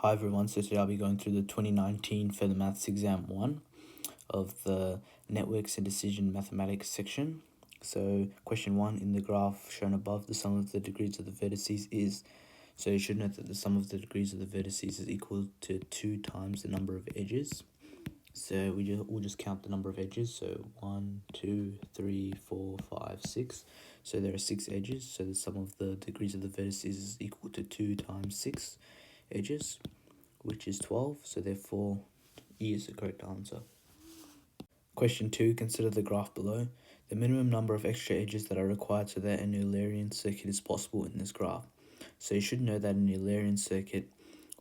Hi everyone, so today I'll be going through the 2019 for the Maths Exam 1 of the Networks and Decision Mathematics section. So question 1, in the graph shown above, the sum of the degrees of the vertices is, so you should note that the sum of the degrees of the vertices is equal to 2 times the number of edges. So we'll just count the number of edges, so 1, 2, 3, 4, 5, 6. So there are 6 edges, so the sum of the degrees of the vertices is equal to 2 times 6 edges, which is 12, so therefore E is the correct answer. Question 2, consider the graph below. The minimum number of extra edges that are required so that an Eulerian circuit is possible in this graph. So you should know that an Eulerian circuit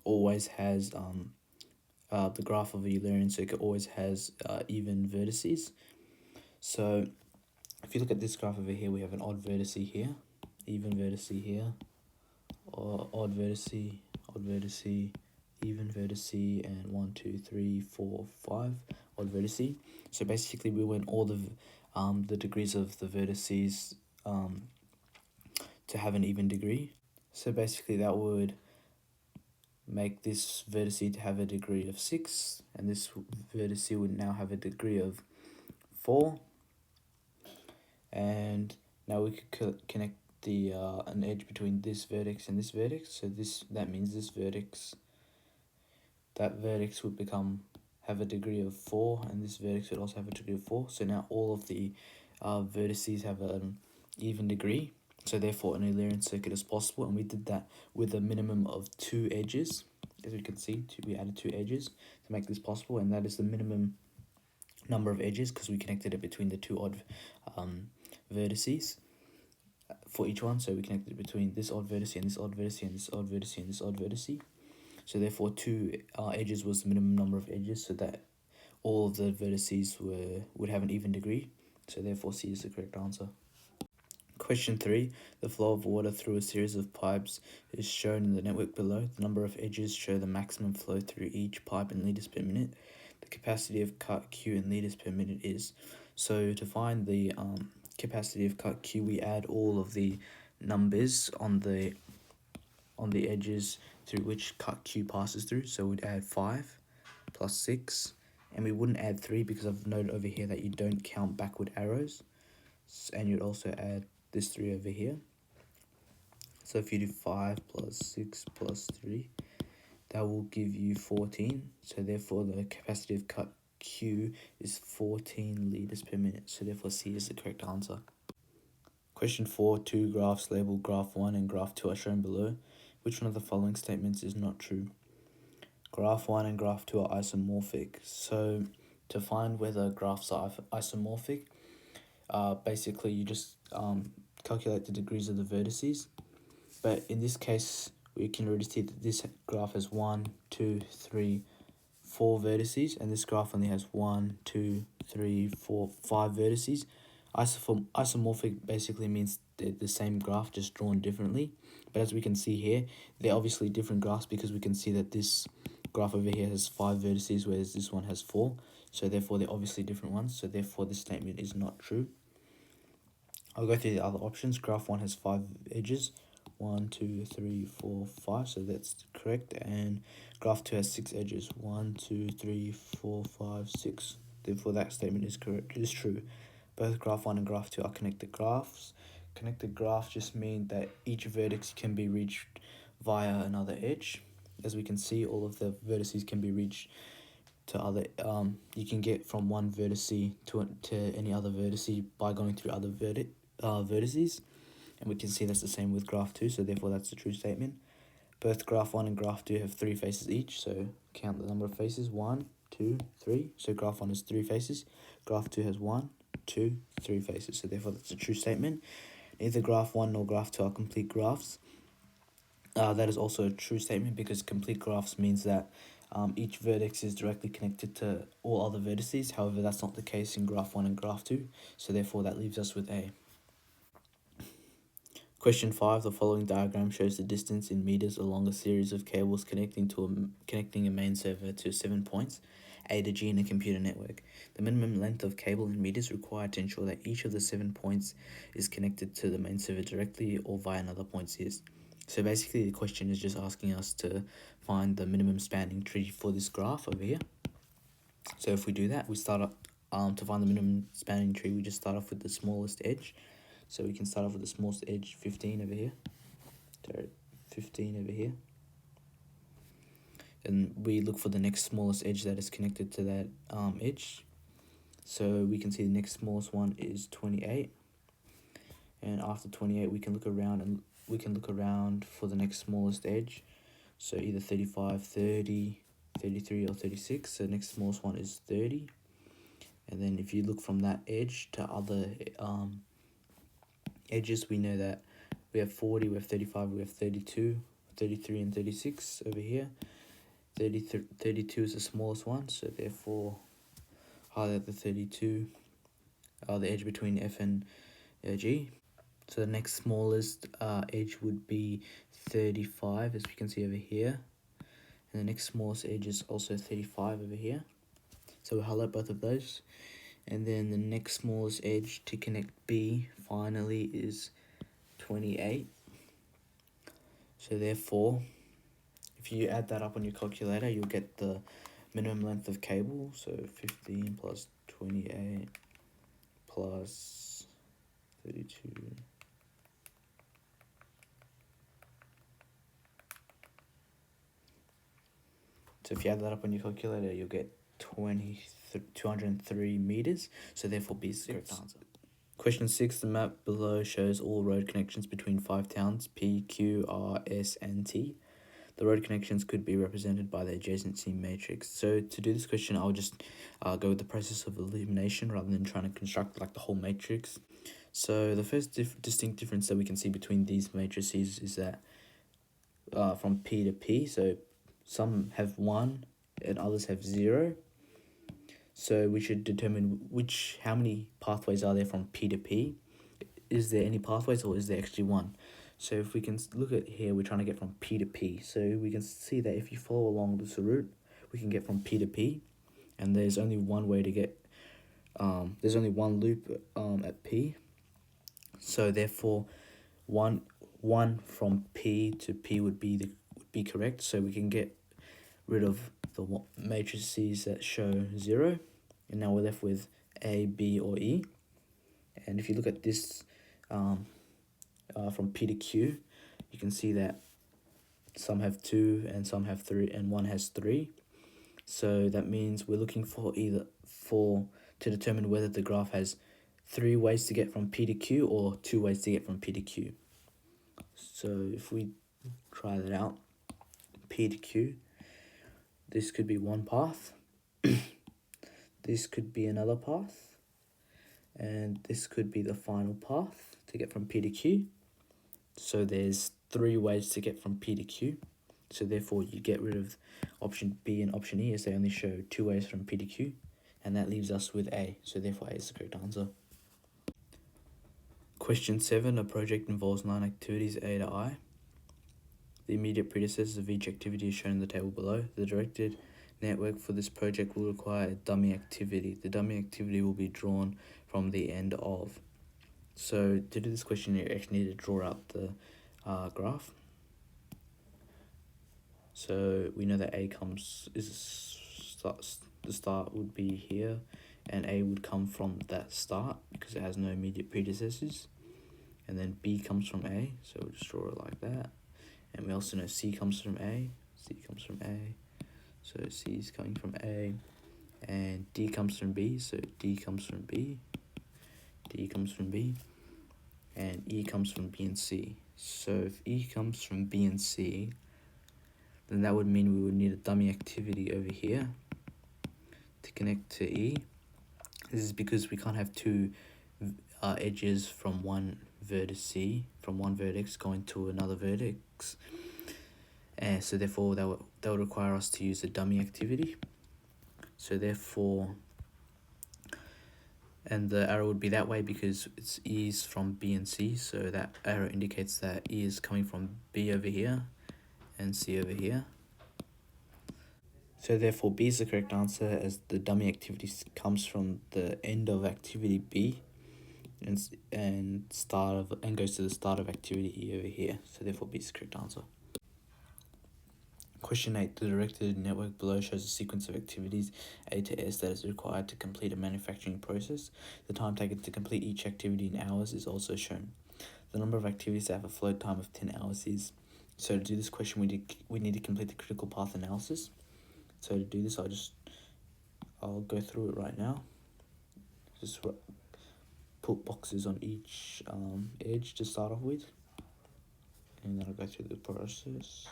always has, the graph of a Eulerian circuit always has even vertices. So if you look at this graph over here, we have an odd vertex here, even vertex here, or odd vertex, even vertex, and 1, 2, 3, 4, 5 odd vertices. So basically we want all the degrees of the vertices to have an even degree. So basically that would make this vertex to have a degree of 6, and this vertex would now have a degree of 4. And now we could connect the an edge between this vertex and this vertex. So that means this vertex, that vertex would have a degree of 4, and this vertex would also have a degree of 4. So now all of the vertices have an even degree. So therefore an Eulerian circuit is possible, and we did that with a minimum of 2 edges. As we can see, we added 2 edges to make this possible, and that is the minimum number of edges because we connected it between the 2 odd vertices for each one. So we connected between this odd vertex and this odd vertex and this odd vertex and this odd vertex. So therefore 2 edges was the minimum number of edges, so that all of the vertices would have an even degree. So therefore C is the correct answer. Question 3, the flow of water through a series of pipes is shown in the network below. The number of edges show the maximum flow through each pipe in liters per minute. The capacity of cut Q in liters per minute is. So to find the capacity of cut Q, we add all of the numbers on the edges through which cut Q passes through. So we'd add 5 plus 6, and we wouldn't add 3 because I've noted over here that you don't count backward arrows, and you'd also add this 3 over here. So if you do 5 plus 6 plus 3, that will give you 14. So therefore the capacity of cut Q is 14 liters per minute. So therefore C is the correct answer. Question 4, 2 graphs labeled graph 1 and graph 2 are shown below. Which one of the following statements is not true? Graph 1 and graph 2 are isomorphic. So to find whether graphs are isomorphic, basically you just calculate the degrees of the vertices. But in this case, we can already see that this graph has 1, 2, 3, 4 vertices, and this graph only has 1, 2, 3, 4, 5 vertices. Isomorphic basically means they're the same graph, just drawn differently. But as we can see here, they're obviously different graphs because we can see that this graph over here has 5 vertices, whereas this one has 4. So therefore, they're obviously different ones. So therefore, this statement is not true. I'll go through the other options. Graph 1 has 5 edges. 1, 2, 3, 4, 5. So that's correct. And graph 2 has 6 edges. 1, 2, 3, 4, 5, 6. Therefore, that statement is correct. It is true. Both graph 1 and graph 2 are connected graphs. Connected graphs just mean that each vertex can be reached via another edge. As we can see, all of the vertices can be reached to other. You can get from one vertex to any other vertex by going through other vertices, and we can see that's the same with graph 2. So therefore, that's a true statement. Both graph 1 and graph 2 have 3 faces each. So count the number of faces: 1, 2, 3. So graph 1 has 3 faces. Graph 2 has 1, 2, 3 faces. So therefore, that's a true statement. Neither graph 1 nor graph 2 are complete graphs. That is also a true statement because complete graphs means that each vertex is directly connected to all other vertices. However, that's not the case in graph 1 and graph 2. So therefore, that leaves us with A. Question 5, the following diagram shows the distance in meters along a series of cables connecting a main server to 7 points, A to G in a computer network. The minimum length of cable in meters required to ensure that each of the 7 points is connected to the main server directly or via another point is. So basically the question is just asking us to find the minimum spanning tree for this graph over here. So if we do that, we start up to find the minimum spanning tree, we just start off with the smallest edge. So we can start off with the smallest edge, 15 over here. So 15 over here. And we look for the next smallest edge that is connected to that edge. So we can see the next smallest one is 28. And after 28, we can look around for the next smallest edge. So either 35, 30, 33, or 36. So the next smallest one is 30. And then if you look from that edge to other edges, we know that we have 40, we have 35, we have 32, 33, and 36 over here. 32 is the smallest one, so therefore highlight the 32, the edge between F and G. So the next smallest edge would be 35, as we can see over here. And the next smallest edge is also 35 over here. So we'll highlight both of those. And then the next smallest edge to connect B finally is 28. So therefore, if you add that up on your calculator, you'll get the minimum length of cable. So 15 plus 28 plus 32. So if you add that up on your calculator, you'll get 203 meters. So therefore, B is the correct answer. Question 6, the map below shows all road connections between 5 towns, P, Q, R, S, and T. The road connections could be represented by the adjacency matrix. So to do this question, I'll just go with the process of elimination rather than trying to construct like the whole matrix. So the first distinct difference that we can see between these matrices is that from P to P, so some have 1 and others have 0. So we should determine how many pathways are there from P to P. Is there any pathways, or is there actually 1? So if we can look at here, we're trying to get from P to P. So we can see that if you follow along this route, we can get from P to P. And there's only one way to get, there's only one loop at P. So therefore, one from P to P would be correct. So we can get rid of the matrices that show 0. And now we're left with A, B, or E. And if you look at this from P to Q, you can see that some have 2 and some have 3 and one has 3. So that means we're looking for to determine whether the graph has 3 ways to get from P to Q or 2 ways to get from P to Q. So if we try that out, P to Q, this could be one path, this could be another path, and this could be the final path to get from P to Q. So there's 3 ways to get from P to Q. So therefore you get rid of option B and option E, as they only show 2 ways from P to Q. And that leaves us with A. So therefore A is the correct answer. Question 7, a project involves 9 activities A to I. The immediate predecessors of each activity is shown in the table below. The directed network for this project will require a dummy activity. The dummy activity will be drawn from the end of. So to do this question, you actually need to draw out the graph. So we know that the start would be here, and A would come from that start because it has no immediate predecessors. And then B comes from A, so we'll just draw it like that. And we also know C comes from A, C comes from A, so C is coming from A. And D comes from B, so D comes from B, D comes from B, and E comes from B and C. So if E comes from B and C, then that would mean we would need a dummy activity over here to connect to E. This is because we can't have 2 edges from one vertex going to another vertex. And so therefore that would require us to use a dummy activity. So therefore, and the arrow would be that way because it's E is from B and C, so that arrow indicates that E is coming from B over here and C over here. So therefore B is the correct answer, as the dummy activity comes from the end of activity B, and goes to the start of activity over here. So therefore B is the correct answer. Question 8. The directed network below shows a sequence of activities A to S that is required to complete a manufacturing process. The time taken to complete each activity in hours is also shown. The number of activities that have a float time of 10 hours is... So to do this question, we need to complete the critical path analysis. So to do this, I'll go through it right now. Just put boxes on each edge to start off with, and then I'll go through the process.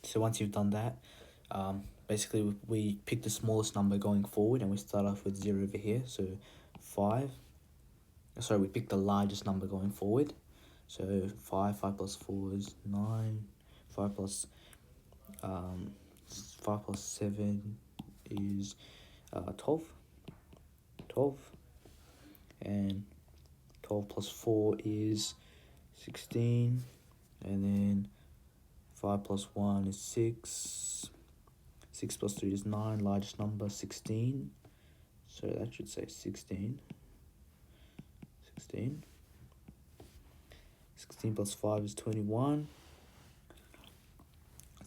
So once you've done that, basically we pick the smallest number going forward, and we start off with 0 over here, so 5. Sorry, we pick the largest number going forward, so 5 plus 4 is 9, 5 plus 7 is 12, and 12 plus 4 is 16, and then 5 plus 1 is 6, 6 plus 3 is 9, largest number 16, so that should say 16 plus 5 is 21,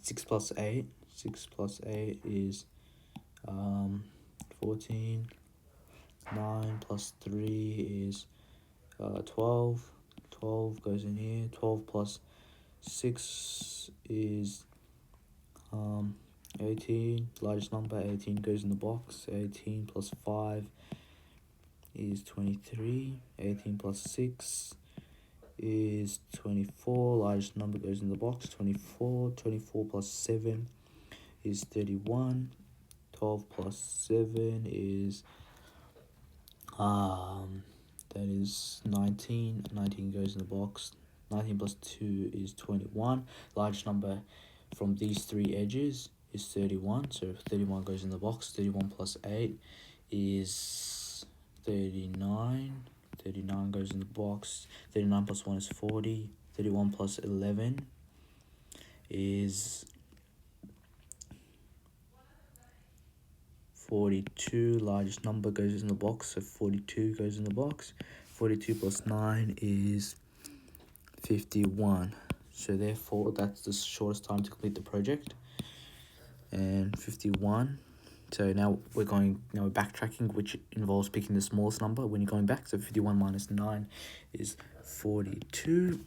6 plus 8 is 14, 9 plus 3 is 12 goes in here, 12 plus 6 is 18, largest number 18 goes in the box, 18 plus 5 is 23, 18 plus 6 is 24, largest number goes in the box, 24, 24 plus 7 is 31, 12 plus 7 is that is 19, 19 goes in the box, 19 plus 2 is 21, largest number from these three edges is 31, so 31 goes in the box, 31 plus 8 is 39, 39 goes in the box, 39 plus 1 is 40, 31 plus 11 is 42, largest number goes in the box, so 42 goes in the box, 42 plus 9 is 51, so therefore that's the shortest time to complete the project, and 51. So now we're backtracking, which involves picking the smallest number when you're going back. So 51 minus 9 is 42.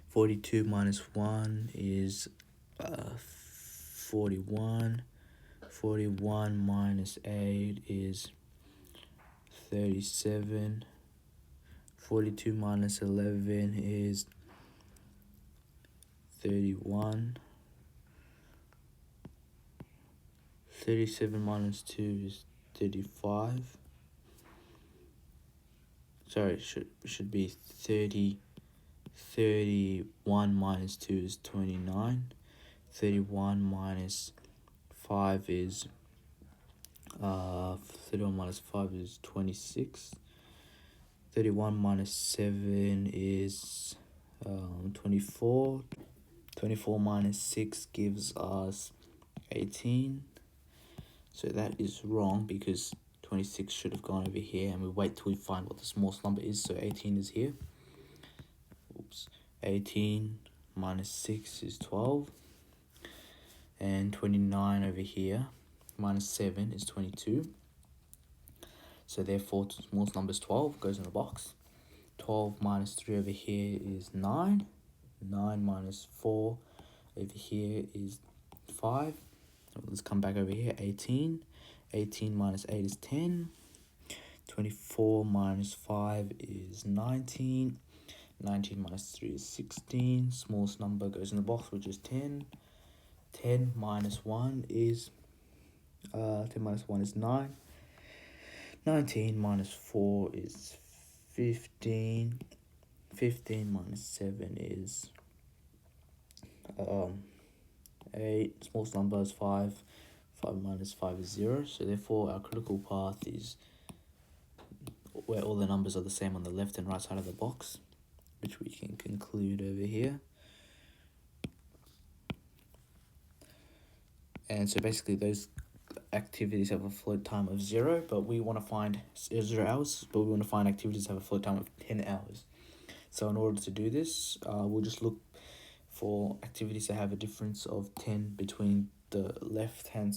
42 minus 1 is 41. 41 minus 8 is 37. 42 minus 11 is 31. 37 minus 2 is 35. Sorry, should be 30. 31 minus 2 is 29. 31 minus 5 is 31 minus 5 is 26. 31 minus 7 is 24. 24 minus 6 gives us 18. So that is wrong because 26 should have gone over here, and we wait till we find what the smallest number is. So 18 is here. 18 minus 6 is 12. And 29 over here minus 7 is 22. So therefore, the smallest number is 12, goes in the box. 12 minus 3 over here is 9. 9 minus 4 over here is 5. Let's come back over here, 18. 18 minus 8 is 10. 24 minus 5 is 19. 19 minus 3 is 16. Smallest number goes in the box, which is 10. 10 minus 1 is 9. 19 minus 4 is 15. 15 minus 7 is 8. Smallest number is 5. 5 minus 5 is 0. So therefore our critical path is where all the numbers are the same on the left and right side of the box, which we can conclude over here. And so basically those activities have a float time of 0, but we want to find 0 hours, but we want to find activities that have a float time of 10 hours. So in order to do this, we'll just look for activities that have a difference of 10 between the left hand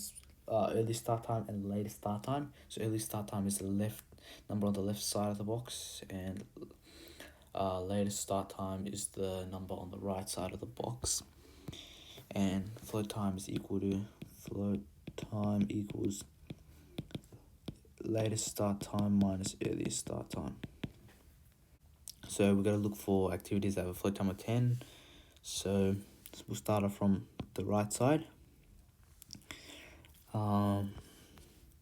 early start time and latest start time. So early start time is the left number on the left side of the box, and latest start time is the number on the right side of the box. And float time is equal to float time equals latest start time minus earliest start time. So we're going to look for activities that have a float time of 10. So we'll start off from the right side.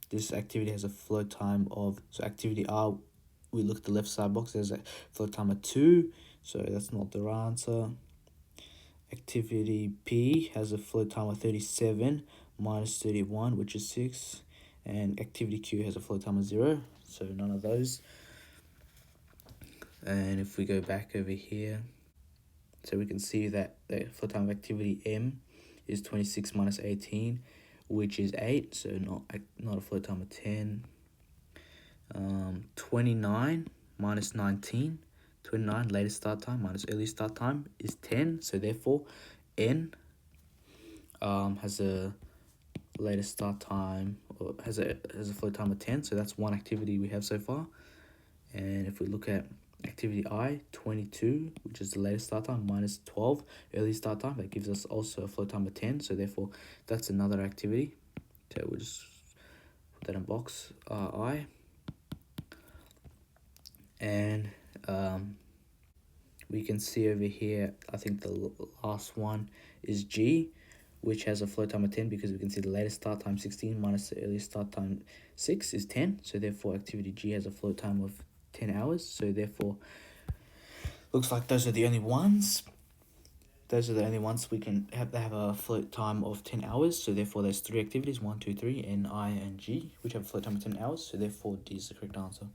This activity has a float time of, so activity R, we look at the left side box, there's a float time of 2, so that's not the right answer. Activity P has a float time of 37 minus 31, which is 6. And activity Q has a float time of 0, so none of those. And if we go back over here, so we can see that the float time of activity M is 26 minus 18, which is 8, so not a float time of 10. 29 minus 19, 29 latest start time minus early start time is 10, so therefore N has a latest start time, or has a float time of 10, so that's one activity we have so far. And if we look at activity I, 22, which is the latest start time, minus 12 early start time, that gives us also a float time of 10, so therefore that's another activity. So we'll just put that in box I. And we can see over here, I think the last one is G, which has a float time of 10, because we can see the latest start time 16 minus the earliest start time 6 is 10. So therefore activity G has a float time of 10 hours. So therefore, looks like those are the only ones. Those are the only ones we can have. They have a float time of 10 hours. So therefore there's 3 activities, 1, 2, 3, N, I, and G, which have a float time of 10 hours. So therefore D is the correct answer.